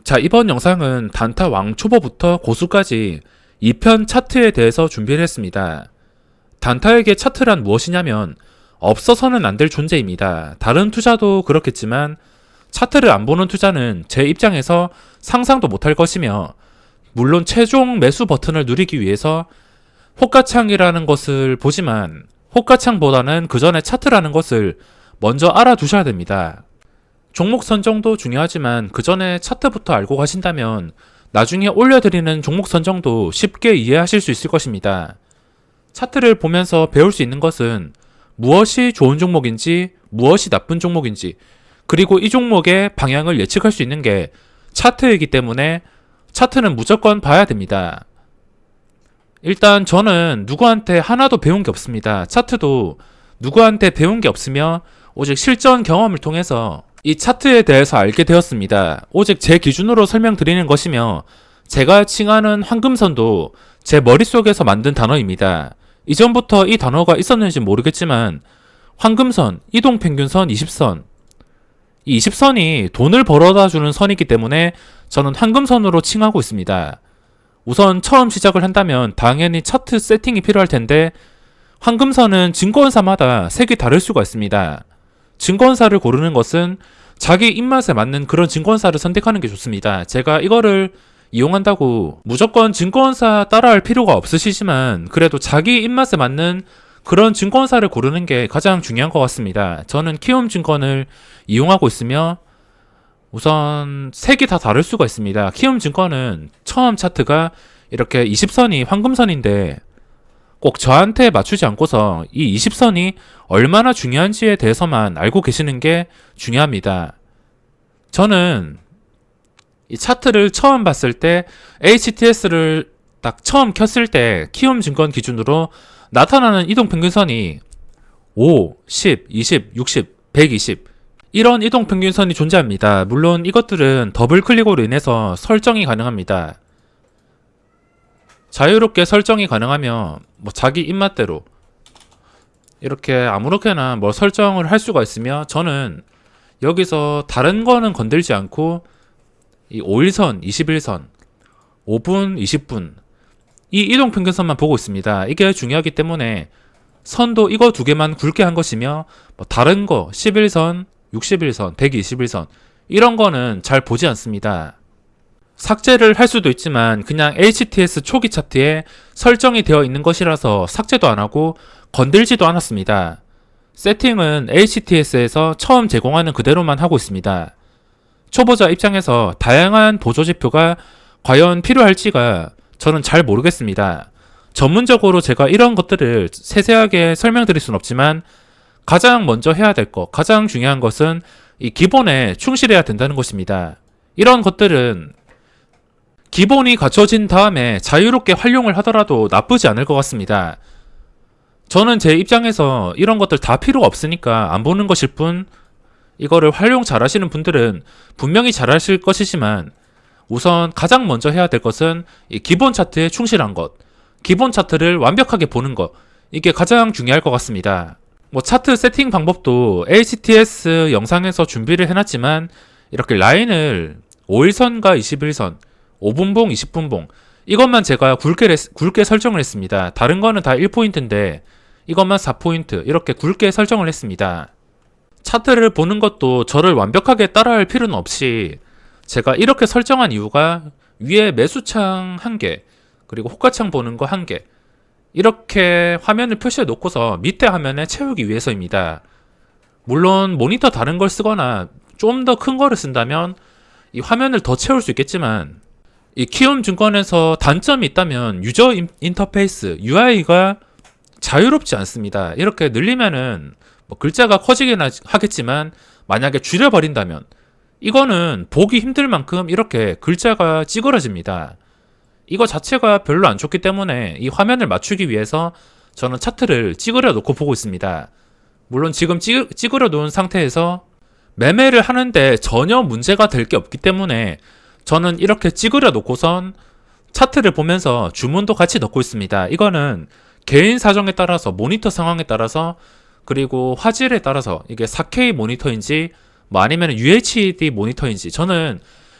자, 이번 영상은 단타 왕초보부터 고수까지 2편 차트에 대해서 준비를 했습니다. 단타에게 차트란 무엇이냐면 없어서는 안 될 존재입니다. 다른 투자도 그렇겠지만 차트를 안 보는 투자는 제 입장에서 상상도 못할 것이며, 물론 최종 매수 버튼을 누리기 위해서 호가창이라는 것을 보지만 호가창보다는 그 전에 차트라는 것을 먼저 알아두셔야 됩니다. 종목 선정도 중요하지만 그 전에 차트부터 알고 가신다면 나중에 올려드리는 종목 선정도 쉽게 이해하실 수 있을 것입니다. 차트를 보면서 배울 수 있는 것은 무엇이 좋은 종목인지, 무엇이 나쁜 종목인지, 그리고 이 종목의 방향을 예측할 수 있는 게 차트이기 때문에 차트는 무조건 봐야 됩니다. 일단 저는 누구한테 하나도 배운 게 없습니다. 차트도 누구한테 배운 게 없으며 오직 실전 경험을 통해서 이 차트에 대해서 알게 되었습니다. 오직 제 기준으로 설명드리는 것이며, 제가 칭하는 황금선도 제 머릿속에서 만든 단어입니다. 이전부터 이 단어가 있었는지 모르겠지만 황금선, 이동평균선, 20선, 이 20선이 돈을 벌어다 주는 선이기 때문에 저는 황금선으로 칭하고 있습니다. 우선 처음 시작을 한다면 당연히 차트 세팅이 필요할 텐데, 황금선은 증권사마다 색이 다를 수가 있습니다. 증권사를 고르는 것은 자기 입맛에 맞는 그런 증권사를 선택하는 게 좋습니다. 제가 이거를 이용한다고 무조건 증권사 따라할 필요가 없으시지만 그래도 자기 입맛에 맞는 그런 증권사를 고르는 게 가장 중요한 것 같습니다. 저는 키움증권을 이용하고 있으며 우선 색이 다 다를 수가 있습니다. 키움증권은 처음 차트가 이렇게 20선이 황금선인데 꼭 저한테 맞추지 않고서 이 20선이 얼마나 중요한지에 대해서만 알고 계시는 게 중요합니다. 저는 이 차트를 처음 봤을 때 HTS를 딱 처음 켰을 때 키움증권 기준으로 나타나는 이동평균선이 5, 10, 20, 60, 120 이런 이동평균선이 존재합니다. 물론 이것들은 더블 클릭으로 인해서 설정이 가능합니다. 자유롭게 설정이 가능하며 자기 입맛대로 이렇게 아무렇게나 설정을 할 수가 있으며, 저는 여기서 다른 거는 건들지 않고 이 5일선, 21선, 5분, 20분 이 이동평균선만 보고 있습니다. 이게 중요하기 때문에 선도 이거 두 개만 굵게 한 것이며, 다른 거 11선, 61선, 121선 이런 거는 잘 보지 않습니다. 삭제를 할 수도 있지만 그냥 HTS 초기 차트에 설정이 되어 있는 것이라서 삭제도 안 하고 건들지도 않았습니다. 세팅은 HTS에서 처음 제공하는 그대로만 하고 있습니다. 초보자 입장에서 다양한 보조지표가 과연 필요할지가 저는 잘 모르겠습니다. 전문적으로 제가 이런 것들을 세세하게 설명드릴 수는 없지만 가장 먼저 해야 될 것, 가장 중요한 것은 이 기본에 충실해야 된다는 것입니다. 이런 것들은 기본이 갖춰진 다음에 자유롭게 활용을 하더라도 나쁘지 않을 것 같습니다. 저는 제 입장에서 이런 것들 다 필요가 없으니까 안 보는 것일 뿐, 이거를 활용 잘 하시는 분들은 분명히 잘 하실 것이지만 우선 가장 먼저 해야 될 것은 이 기본 차트에 충실한 것, 기본 차트를 완벽하게 보는 것, 이게 가장 중요할 것 같습니다. 차트 세팅 방법도 HTS 영상에서 준비를 해놨지만 이렇게 라인을 5일선과 21선, 5분봉, 20분봉 이것만 제가 굵게 설정을 했습니다. 다른 거는 다 1포인트인데 이것만 4포인트 이렇게 굵게 설정을 했습니다. 차트를 보는 것도 저를 완벽하게 따라할 필요는 없이 제가 이렇게 설정한 이유가 위에 매수창 1개 그리고 호가창 보는 거 1개 이렇게 화면을 표시해 놓고서 밑에 화면에 채우기 위해서입니다. 물론 모니터 다른 걸 쓰거나 좀 더 큰 거를 쓴다면 이 화면을 더 채울 수 있겠지만, 이 키움증권에서 단점이 있다면 유저 인터페이스 UI가 자유롭지 않습니다. 이렇게 늘리면은 글자가 커지긴 하겠지만 만약에 줄여버린다면 이거는 보기 힘들 만큼 이렇게 글자가 찌그러집니다. 이거 자체가 별로 안 좋기 때문에 이 화면을 맞추기 위해서 저는 차트를 찌그려 놓고 보고 있습니다. 물론 지금 찌그려 놓은 상태에서 매매를 하는데 전혀 문제가 될 게 없기 때문에 저는 이렇게 찌그려 놓고선 차트를 보면서 주문도 같이 넣고 있습니다. 이거는 개인 사정에 따라서, 모니터 상황에 따라서, 그리고 화질에 따라서 이게 4K 모니터인지 아니면 UHD 모니터인지, 저는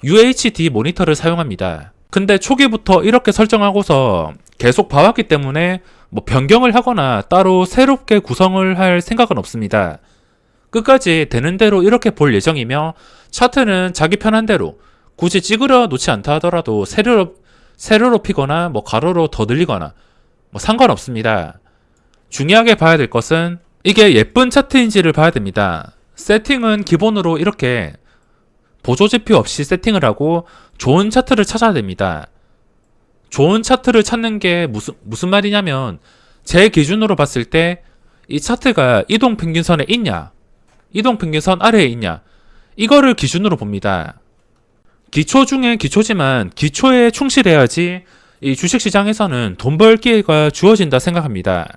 UHD 모니터를 사용합니다. 근데 초기부터 이렇게 설정하고서 계속 봐왔기 때문에 뭐 변경을 하거나 따로 새롭게 구성을 할 생각은 없습니다. 끝까지 되는 대로 이렇게 볼 예정이며 차트는 자기 편한 대로 굳이 찌그러 놓지 않다 하더라도 세로로 피거나 뭐 가로로 더 늘리거나 뭐 상관없습니다. 중요하게 봐야 될 것은 이게 예쁜 차트인지를 봐야 됩니다. 세팅은 기본으로 이렇게 보조지표 없이 세팅을 하고 좋은 차트를 찾아야 됩니다. 좋은 차트를 찾는 게 무슨 말이냐면 제 기준으로 봤을 때 이 차트가 이동평균선에 있냐, 이동평균선 아래에 있냐, 이거를 기준으로 봅니다. 기초 중에 기초지만 기초에 충실해야지 이 주식시장에서는 돈 벌 기회가 주어진다 생각합니다.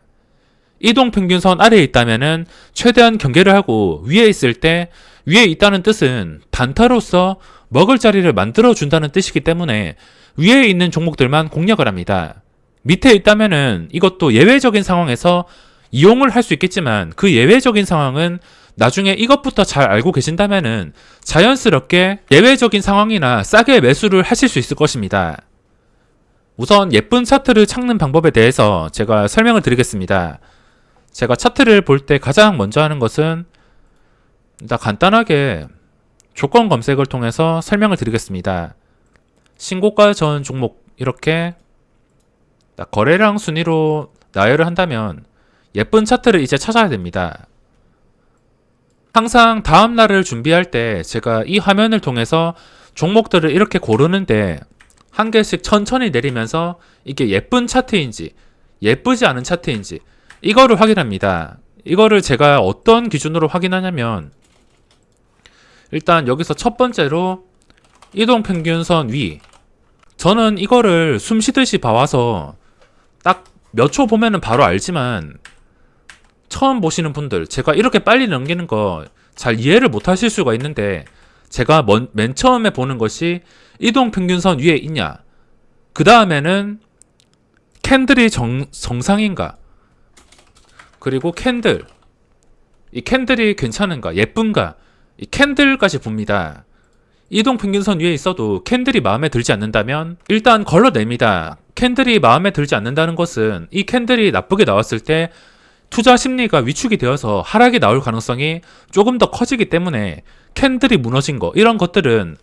이동평균선 아래에 있다면은 최대한 경계를 하고 위에 있을 때 위에 있다는 뜻은 단타로서 먹을 자리를 만들어준다는 뜻이기 때문에 위에 있는 종목들만 공략을 합니다. 밑에 있다면은 이것도 예외적인 상황에서 이용을 할 수 있겠지만 그 예외적인 상황은 나중에 이것부터 잘 알고 계신다면은 자연스럽게 예외적인 상황이나 싸게 매수를 하실 수 있을 것입니다. 우선 예쁜 차트를 찾는 방법에 대해서 제가 설명을 드리겠습니다. 제가 차트를 볼 때 가장 먼저 하는 것은 일단 간단하게 조건 검색을 통해서 설명을 드리겠습니다. 신고가 전 종목 이렇게 거래량 순위로 나열을 한다면 예쁜 차트를 이제 찾아야 됩니다. 항상 다음 날을 준비할 때 제가 이 화면을 통해서 종목들을 이렇게 고르는데 한 개씩 천천히 내리면서 이게 예쁜 차트인지 예쁘지 않은 차트인지 이거를 확인합니다. 이거를 제가 어떤 기준으로 확인하냐면 일단 여기서 첫 번째로 이동평균선 위, 저는 이거를 숨쉬듯이 봐와서 딱 몇 초 보면은 바로 알지만 처음 보시는 분들 제가 이렇게 빨리 넘기는 거 잘 이해를 못 하실 수가 있는데 제가 맨 처음에 보는 것이 이동평균선 위에 있냐, 그 다음에는 캔들이 정상인가, 그리고 캔들, 이 캔들이 괜찮은가, 예쁜가, 이 캔들까지 봅니다. 이동평균선 위에 있어도 캔들이 마음에 들지 않는다면 일단 걸러냅니다. 캔들이 마음에 들지 않는다는 것은 이 캔들이 나쁘게 나왔을 때 투자 심리가 위축이 되어서 하락이 나올 가능성이 조금 더 커지기 때문에 캔들이 무너진 거, 이런 것들은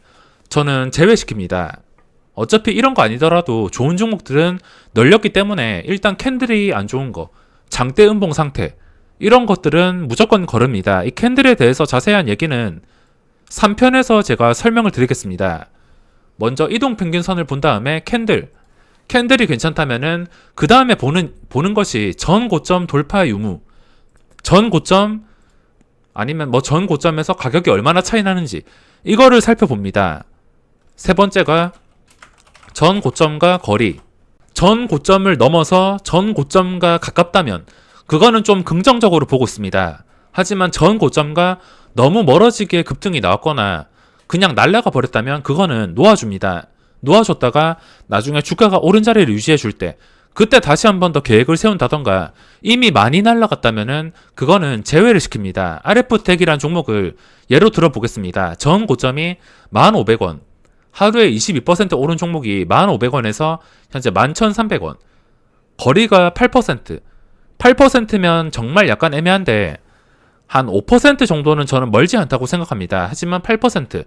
저는 제외시킵니다. 어차피 이런 거 아니더라도 좋은 종목들은 널렸기 때문에 일단 캔들이 안 좋은 거, 장대 음봉 상태, 이런 것들은 무조건 거릅니다. 이 캔들에 대해서 자세한 얘기는 3편에서 제가 설명을 드리겠습니다. 먼저 이동평균선을 본 다음에 캔들이 괜찮다면은 그 다음에 보는 것이 전 고점 돌파 유무, 전 고점 아니면 뭐 전 고점에서 가격이 얼마나 차이 나는지 이거를 살펴봅니다. 세 번째가 전 고점과 거리, 전 고점을 넘어서 전 고점과 가깝다면 그거는 좀 긍정적으로 보고 있습니다. 하지만 전 고점과 너무 멀어지게 급등이 나왔거나 그냥 날아가 버렸다면 그거는 놓아줍니다. 놓아줬다가 나중에 주가가 오른 자리를 유지해 줄 때 그때 다시 한 번 더 계획을 세운다던가 이미 많이 날아갔다면은 그거는 제외를 시킵니다. RF텍이란 종목을 예로 들어보겠습니다. 전 고점이 1,500원, 하루에 22% 오른 종목이 1,500원에서 현재 11,300원, 거리가 8%면 정말 약간 애매한데 한 5% 정도는 저는 멀지 않다고 생각합니다. 하지만 8%,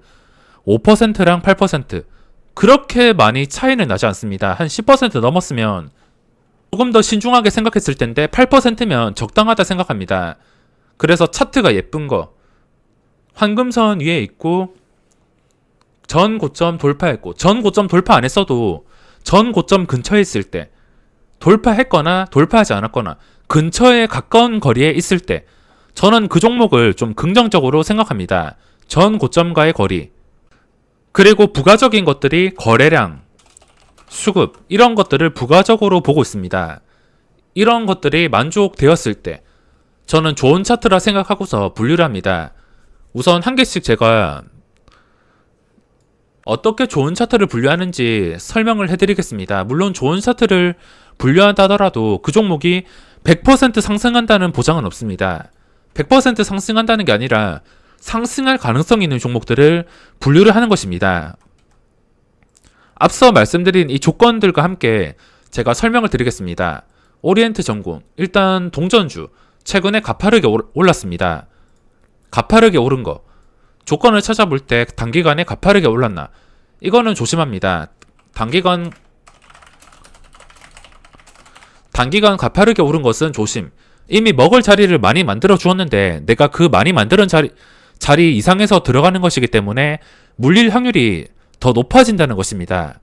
5%랑 8% 그렇게 많이 차이는 나지 않습니다. 한 10% 넘었으면 조금 더 신중하게 생각했을 텐데 8%면 적당하다 생각합니다. 그래서 차트가 예쁜 거, 황금선 위에 있고 전 고점 돌파했고, 전 고점 돌파 안 했어도 전 고점 근처에 있을 때, 돌파했거나 돌파하지 않았거나 근처에 가까운 거리에 있을 때 저는 그 종목을 좀 긍정적으로 생각합니다. 전 고점과의 거리, 그리고 부가적인 것들이 거래량, 수급, 이런 것들을 부가적으로 보고 있습니다. 이런 것들이 만족되었을 때 저는 좋은 차트라 생각하고서 분류를 합니다. 우선 한 개씩 제가 어떻게 좋은 차트를 분류하는지 설명을 해드리겠습니다. 물론 좋은 차트를 분류한다 하더라도 그 종목이 100% 상승한다는 보장은 없습니다. 100% 상승한다는 게 아니라 상승할 가능성이 있는 종목들을 분류를 하는 것입니다. 앞서 말씀드린 이 조건들과 함께 제가 설명을 드리겠습니다. 오리엔트 전공, 일단 동전주 최근에 가파르게 올랐습니다. 가파르게 오른 거, 조건을 찾아볼 때 단기간에 가파르게 올랐나, 이거는 조심합니다. 단기간 가파르게 오른 것은 조심. 이미 먹을 자리를 많이 만들어 주었는데 내가 그 많이 만드는 자리 이상에서 들어가는 것이기 때문에 물릴 확률이 더 높아진다는 것입니다.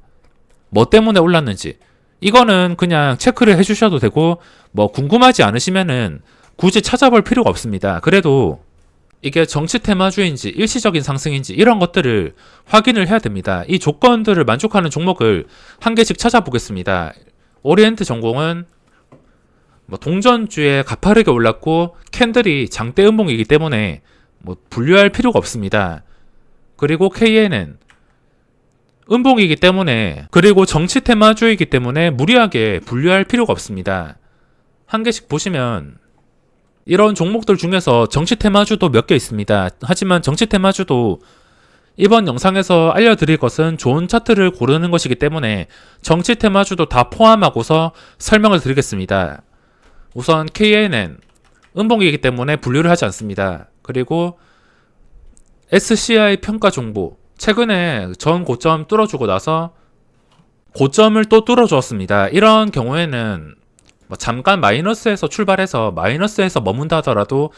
뭐 때문에 올랐는지 이거는 그냥 체크를 해주셔도 되고, 뭐 궁금하지 않으시면은 굳이 찾아볼 필요가 없습니다. 그래도 이게 정치 테마주인지 일시적인 상승인지 이런 것들을 확인을 해야 됩니다. 이 조건들을 만족하는 종목을 한 개씩 찾아보겠습니다. 오리엔트 전공은 뭐 동전주에 가파르게 올랐고 캔들이 장대 음봉이기 때문에 뭐 분류할 필요가 없습니다. 그리고 KN은 음봉이기 때문에, 그리고 정치 테마주이기 때문에 무리하게 분류할 필요가 없습니다. 한 개씩 보시면 이런 종목들 중에서 정치 테마주도 몇 개 있습니다. 하지만 정치 테마주도 이번 영상에서 알려드릴 것은 좋은 차트를 고르는 것이기 때문에 정치 테마주도 다 포함하고서 설명을 드리겠습니다. 우선 KNN 음봉이기 때문에 분류를 하지 않습니다. 그리고 SCI 평가 정보, 최근에 전 고점 뚫어주고 나서 고점을 또 뚫어주었습니다. 이런 경우에는 뭐 잠깐 마이너스에서 출발해서 마이너스에서 머문다 하더라도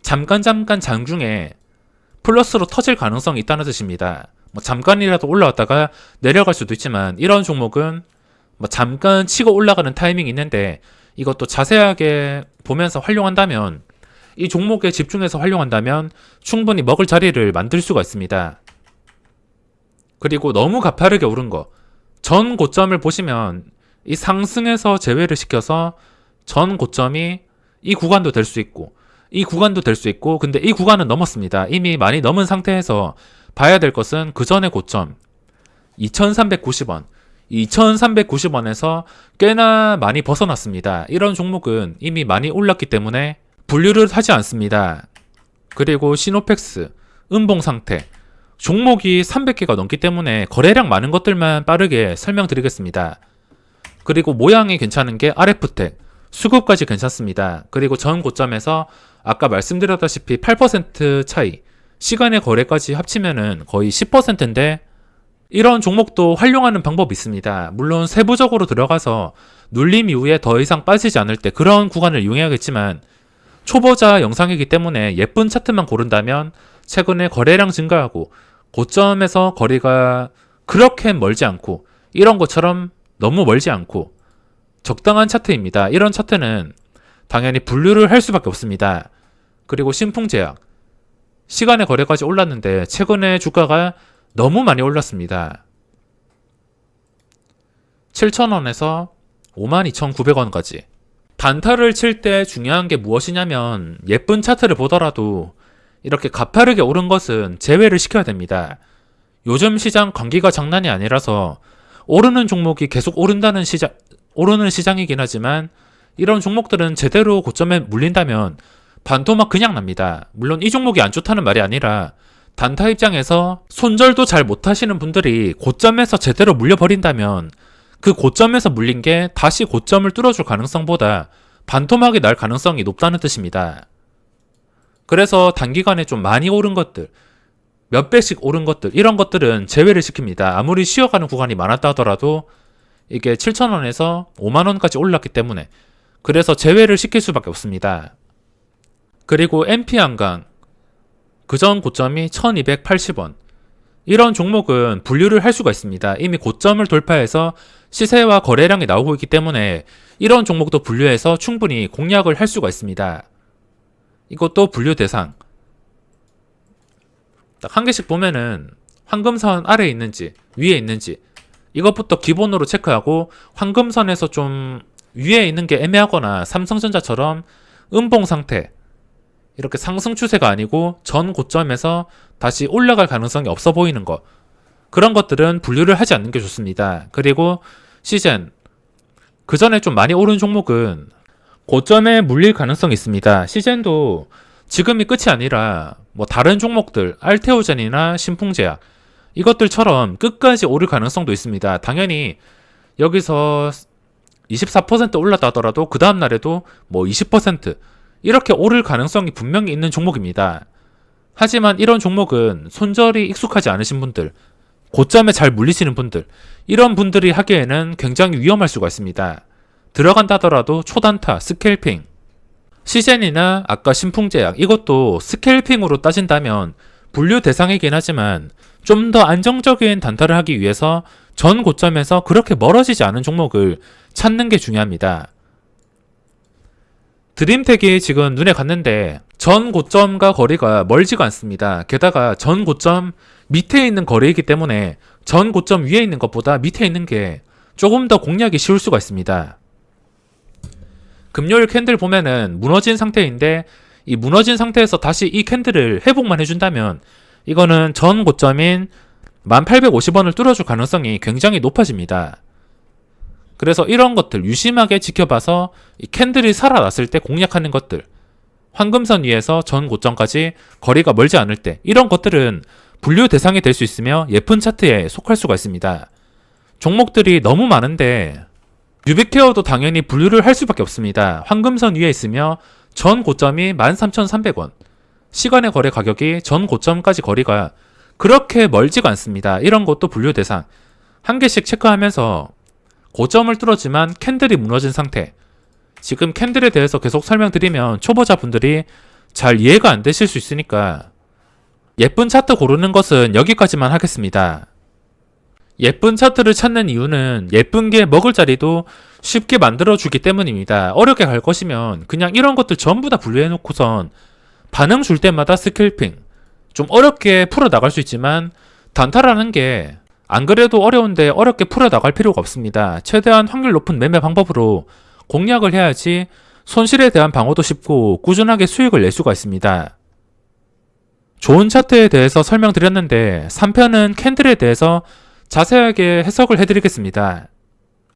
잠깐 장중에 플러스로 터질 가능성이 있다는 뜻입니다. 뭐 잠깐이라도 올라왔다가 내려갈 수도 있지만 이런 종목은 뭐 잠깐 치고 올라가는 타이밍이 있는데 이것도 자세하게 보면서 활용한다면, 이 종목에 집중해서 활용한다면 충분히 먹을 자리를 만들 수가 있습니다. 그리고 너무 가파르게 오른 거, 전 고점을 보시면 이 상승에서 제외를 시켜서 전 고점이 이 구간도 될 수 있고 이 구간도 될 수 있고, 근데 이 구간은 넘었습니다. 이미 많이 넘은 상태에서 봐야 될 것은 그 전의 고점 2390원, 2390원에서 꽤나 많이 벗어났습니다. 이런 종목은 이미 많이 올랐기 때문에 분류를 하지 않습니다. 그리고 시노펙스 음봉 상태, 종목이 300개가 넘기 때문에 거래량 많은 것들만 빠르게 설명드리겠습니다. 그리고 모양이 괜찮은 게 RF텍, 수급까지 괜찮습니다. 그리고 전 고점에서 아까 말씀드렸다시피 8% 차이, 시간의 거래까지 합치면은 거의 10%인데 이런 종목도 활용하는 방법이 있습니다. 물론 세부적으로 들어가서 눌림 이후에 더 이상 빠지지 않을 때 그런 구간을 이용해야겠지만, 초보자 영상이기 때문에 예쁜 차트만 고른다면 최근에 거래량 증가하고 고점에서 거리가 그렇게 멀지 않고 이런 것처럼 너무 멀지 않고 적당한 차트입니다. 이런 차트는 당연히 분류를 할 수밖에 없습니다. 그리고 신풍제약, 시간의 거래까지 올랐는데 최근에 주가가 너무 많이 올랐습니다. 7,000원에서 52,900원까지. 단타를 칠 때 중요한 게 무엇이냐면 예쁜 차트를 보더라도 이렇게 가파르게 오른 것은 제외를 시켜야 됩니다. 요즘 시장 관기가 장난이 아니라서 오르는 종목이 계속 오르는 시장이긴 하지만 이런 종목들은 제대로 고점에 물린다면 반토막 그냥 납니다. 물론 이 종목이 안 좋다는 말이 아니라 단타 입장에서 손절도 잘 못하시는 분들이 고점에서 제대로 물려버린다면 그 고점에서 물린 게 다시 고점을 뚫어줄 가능성보다 반토막이 날 가능성이 높다는 뜻입니다. 그래서 단기간에 좀 많이 오른 것들, 몇 배씩 오른 것들, 이런 것들은 제외를 시킵니다. 아무리 쉬어가는 구간이 많았다 하더라도 이게 7,000원에서 5만원까지 올랐기 때문에, 그래서 제외를 시킬 수밖에 없습니다. 그리고 MP한강, 그전 고점이 1280원. 이런 종목은 분류를 할 수가 있습니다. 이미 고점을 돌파해서 시세와 거래량이 나오고 있기 때문에 이런 종목도 분류해서 충분히 공략을 할 수가 있습니다. 이것도 분류 대상. 딱 한 개씩 보면은 황금선 아래에 있는지 위에 있는지 이것부터 기본으로 체크하고, 황금선에서 좀 위에 있는 게 애매하거나 삼성전자처럼 음봉 상태, 이렇게 상승 추세가 아니고 전 고점에서 다시 올라갈 가능성이 없어 보이는 것, 그런 것들은 분류를 하지 않는 게 좋습니다. 그리고 시젠, 그 전에 좀 많이 오른 종목은 고점에 물릴 가능성이 있습니다. 시젠도 지금이 끝이 아니라 뭐 다른 종목들, 알테오젠이나 신풍제약, 이것들처럼 끝까지 오를 가능성도 있습니다. 당연히 여기서 24% 올랐다 하더라도 그 다음 날에도 뭐 20% 이렇게 오를 가능성이 분명히 있는 종목입니다. 하지만 이런 종목은 손절이 익숙하지 않으신 분들, 고점에 잘 물리시는 분들, 이런 분들이 하기에는 굉장히 위험할 수가 있습니다. 들어간다 하더라도 초단타, 스캘핑, 시젠이나 아까 신풍제약, 이것도 스캘핑으로 따진다면 분류 대상이긴 하지만 좀 더 안정적인 단타를 하기 위해서 전 고점에서 그렇게 멀어지지 않은 종목을 찾는 게 중요합니다. 드림텍이 지금 눈에 갔는데 전 고점과 거리가 멀지가 않습니다. 게다가 전 고점 밑에 있는 거리이기 때문에 전 고점 위에 있는 것보다 밑에 있는 게 조금 더 공략이 쉬울 수가 있습니다. 금요일 캔들 보면은 무너진 상태인데 이 무너진 상태에서 다시 이 캔들을 회복만 해준다면 이거는 전 고점인 1850원을 뚫어줄 가능성이 굉장히 높아집니다. 그래서 이런 것들 유심하게 지켜봐서 이 캔들이 살아났을 때 공략하는 것들, 황금선 위에서 전 고점까지 거리가 멀지 않을 때, 이런 것들은 분류 대상이 될 수 있으며 예쁜 차트에 속할 수가 있습니다. 종목들이 너무 많은데 뉴빅케어도 당연히 분류를 할 수밖에 없습니다. 황금선 위에 있으며 전 고점이 13,300원, 시간의 거래 가격이 전 고점까지 거리가 그렇게 멀지가 않습니다. 이런 것도 분류 대상 한 개씩 체크하면서 고점을 뚫었지만 캔들이 무너진 상태, 지금 캔들에 대해서 계속 설명드리면 초보자분들이 잘 이해가 안 되실 수 있으니까 예쁜 차트 고르는 것은 여기까지만 하겠습니다. 예쁜 차트를 찾는 이유는 예쁜 게 먹을 자리도 쉽게 만들어주기 때문입니다. 어렵게 갈 것이면 그냥 이런 것들 전부 다 분류해놓고선 반응 줄 때마다 스캘핑, 좀 어렵게 풀어나갈 수 있지만 단타라는 게 안 그래도 어려운데 어렵게 풀어나갈 필요가 없습니다. 최대한 확률 높은 매매 방법으로 공략을 해야지 손실에 대한 방어도 쉽고 꾸준하게 수익을 낼 수가 있습니다. 좋은 차트에 대해서 설명드렸는데 3편은 캔들에 대해서 자세하게 해석을 해드리겠습니다.